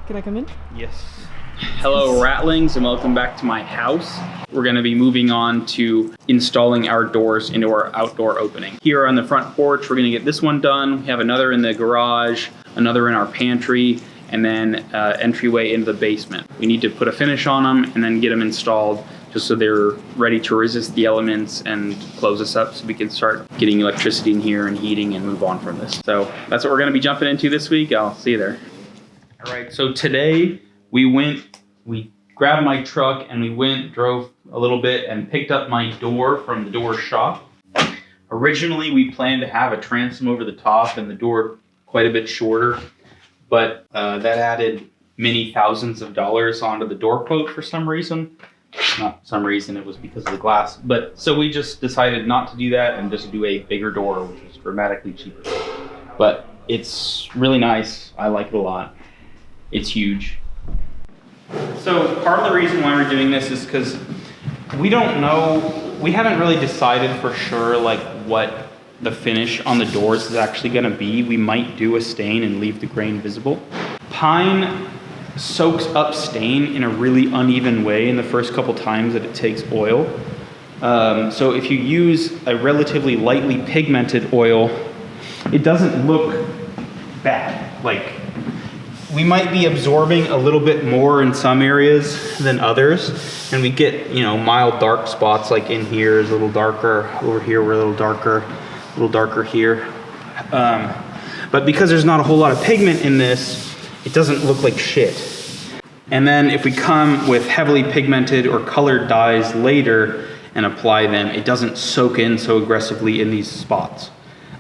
Can I come in? Yes. Hello Rattlings and welcome back to my house. We're going to be moving on to installing our doors into our outdoor opening. Here on the front porch, we're going to get this one done. We have another in the garage, another in our pantry, and then entryway into the basement. We need to put a finish on them and then get them installed just so they're ready to resist the elements and close us up so we can start getting electricity in here and heating and move on from this. So that's what we're going to be jumping into this week. I'll see you there. All right, so today we grabbed my truck and we drove a little bit and picked up my door from the door shop. Originally, we planned to have a transom over the top and the door quite a bit shorter, but that added many thousands of dollars onto the door quote for some reason. Not some reason, it was because of the glass. But so we just decided not to do that and just do a bigger door, which is dramatically cheaper. But it's really nice. I like it a lot. It's huge. So part of the reason why we're doing this is because we don't know, we haven't really decided for sure like what the finish on the doors is actually going to be. We might do a stain and leave the grain visible. Pine soaks up stain in a really uneven way in the first couple times that it takes oil. So if you use a relatively lightly pigmented oil, it doesn't look bad. Like, we might be absorbing a little bit more in some areas than others, and we get, you know, mild dark spots, like in here is a little darker, over here we're a little darker here. But because there's not a whole lot of pigment in this, it doesn't look like shit. And then if we come with heavily pigmented or colored dyes later and apply them, it doesn't soak in so aggressively in these spots.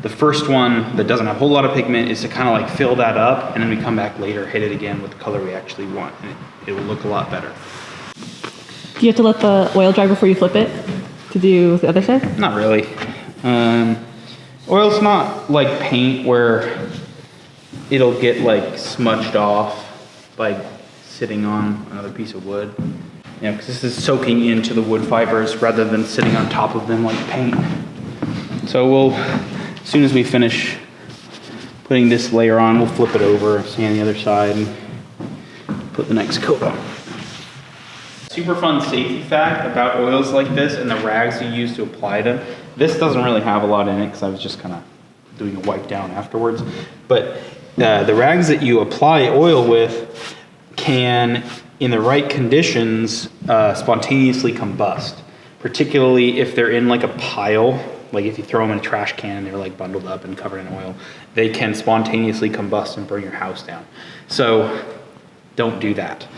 The first one that doesn't have a whole lot of pigment is to kind of like fill that up, and then we come back later, hit it again with the color we actually want, and it will look a lot better. Do you have to let the oil dry before you flip it to do the other side? Not really. Oil's not like paint where it'll get like smudged off by sitting on another piece of wood. Yeah, because this is soaking into the wood fibers rather than sitting on top of them like paint. So as soon as we finish putting this layer on, we'll flip it over, sand the other side, and put the next coat on. Super fun safety fact about oils like this and the rags you use to apply them. This doesn't really have a lot in it because I was just kind of doing a wipe down afterwards. But the rags that you apply oil with can, in the right conditions, spontaneously combust. Particularly if they're in like a pile. Like if you throw them in a trash can and they're like bundled up and covered in oil, they can spontaneously combust and burn your house down. So don't do that.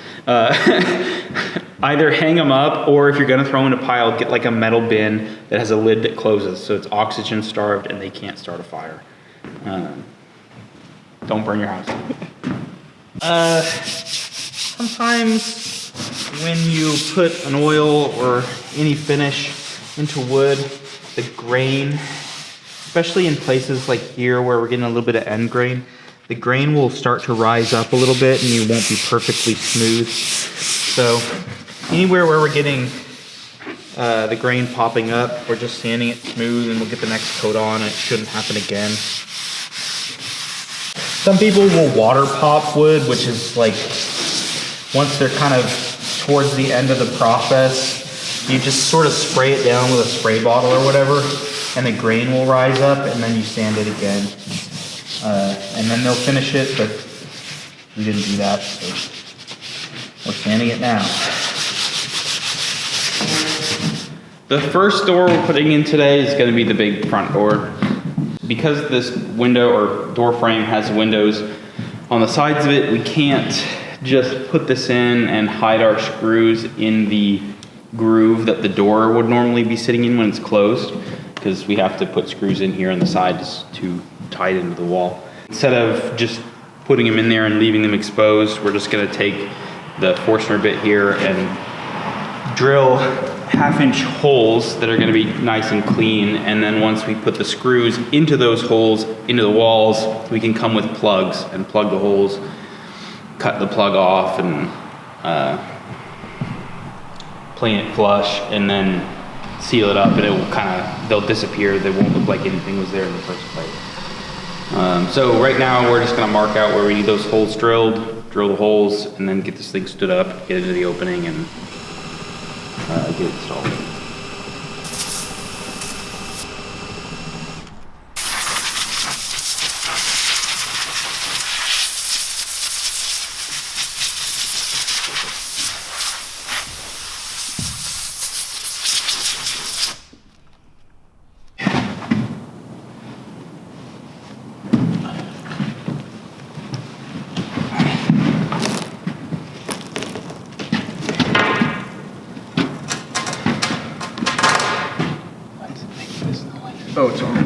Either hang them up, or if you're gonna throw them in a pile, get like a metal bin that has a lid that closes so it's oxygen starved and they can't start a fire. Don't burn your house down. Sometimes when you put an oil or any finish into wood, the grain, especially in places like here where we're getting a little bit of end grain, the grain will start to rise up a little bit and you won't be perfectly smooth. So anywhere where we're getting the grain popping up, we're just sanding it smooth and we'll get the next coat on. It shouldn't happen again. Some people will water pop wood, which is like, once they're kind of towards the end of the process, you just sort of spray it down with a spray bottle or whatever, and the grain will rise up, and then you sand it again. And then they'll finish it, but we didn't do that, so we're sanding it now. The first door we're putting in today is going to be the big front door. Because this window or door frame has windows on the sides of it, we can't just put this in and hide our screws in the groove that the door would normally be sitting in when it's closed, because we have to put screws in here on the sides to tie it into the wall. Instead of just putting them in there and leaving them exposed, we're just going to take the Forstner bit here and drill 1/2-inch holes that are going to be nice and clean, and then once we put the screws into those holes, into the walls, we can come with plugs and plug the holes, cut the plug off, and plane it flush, and then seal it up, and it will they'll disappear. They won't look like anything was there in the first place. So right now we're just going to mark out where we need those holes drilled, drill the holes, and then get this thing stood up, get into the opening, and get it installed. Oh, it's on.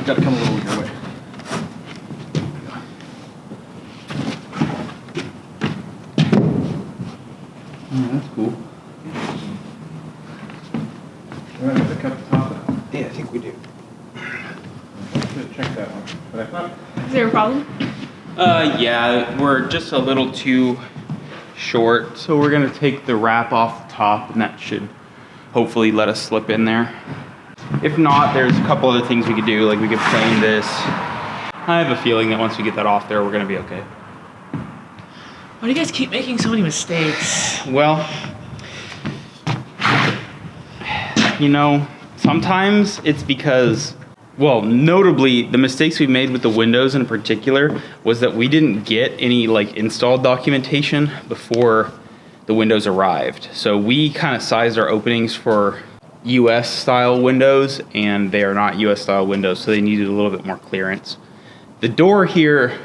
Gotta come a little your way. That's cool. We're gonna have to cut the top out. Yeah, I think we do. Should check that one. But I thought. Is there a problem? Yeah, we're just a little too short, so we're gonna take the wrap off the top, and that should hopefully let us slip in there. If not, there's a couple other things we could do, like we could plane this. I have a feeling that once we get that off there, we're gonna be okay. Why do you guys keep making so many mistakes? Well, you know, sometimes it's because, well, notably, the mistakes we made with the windows in particular was that we didn't get any like install documentation before the windows arrived. So we kind of sized our openings for US style windows, and they are not US style windows, so they needed a little bit more clearance. The door here,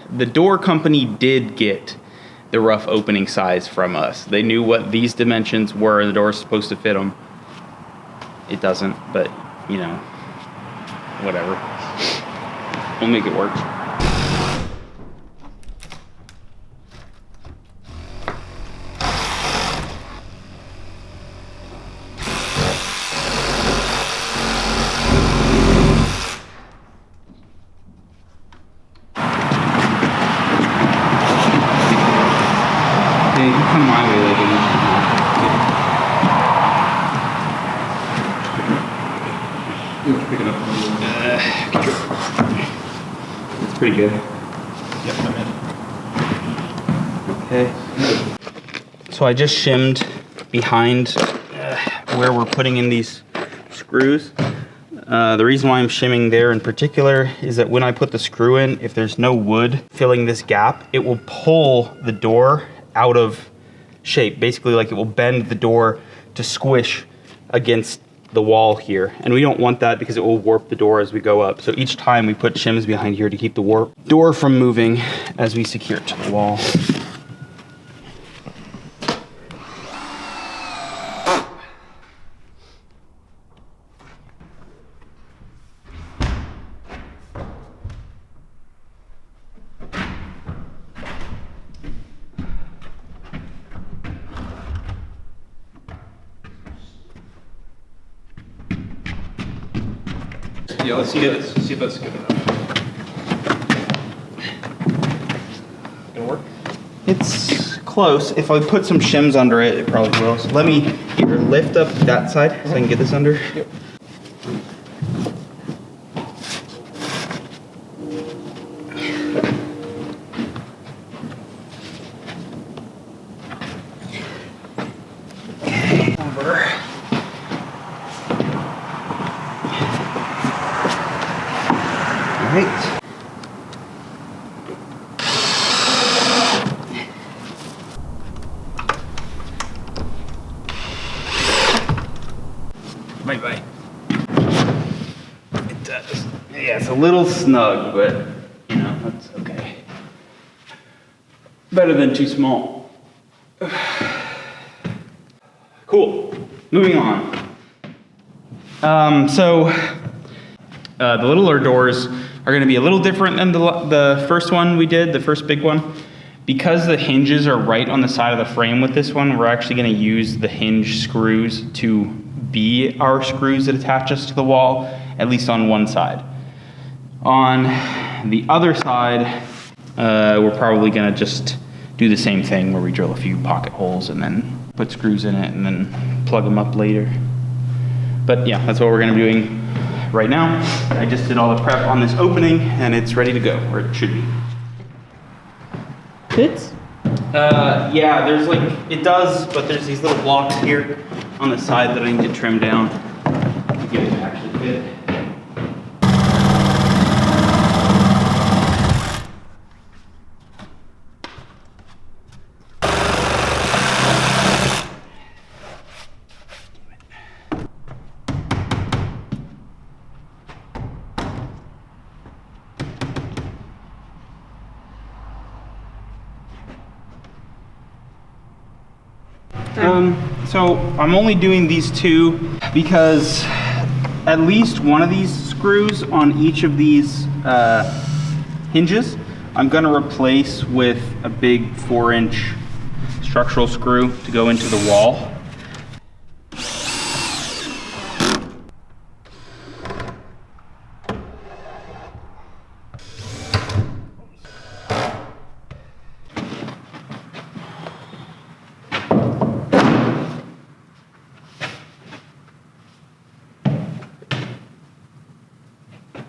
the door company did get the rough opening size from us. They knew what these dimensions were, and the door is supposed to fit them. It doesn't, but you know, whatever. We'll make it work. Yeah, you can come my way like Pick it up. it's pretty good. Yep, I'm in. Okay. So I just shimmed behind where we're putting in these screws. The reason why I'm shimming there in particular is that when I put the screw in, if there's no wood filling this gap, it will pull the door out of shape. Basically, like it will bend the door to squish against the wall here. And we don't want that because it will warp the door as we go up. So each time we put shims behind here to keep the door from moving as we secure it to the wall. Yeah, let's see if that's good enough. Gonna work? It's close. If I put some shims under it, it probably will. So let me here lift up that side so I can get this under. Yep. Over. All right. Bye. It does. Yeah, it's a little snug, but you know, that's okay. Better than too small. Cool. Moving on. The littler doors are going to be a little different than the first one we did, the first big one. Because the hinges are right on the side of the frame with this one, we're actually going to use the hinge screws to be our screws that attach us to the wall, at least on one side. On the other side, we're probably going to just do the same thing where we drill a few pocket holes and then put screws in it and then plug them up later. But yeah, that's what we're going to be doing right now, I just did all the prep on this opening and it's ready to go, or it should be. Fits? Yeah, there's like, it does, but there's these little blocks here on the side that I need to trim down to get it to actually fit. So I'm only doing these two because at least one of these screws on each of these hinges I'm going to replace with a big 4-inch structural screw to go into the wall.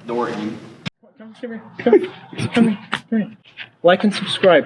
Door in. Come here. Like and subscribe.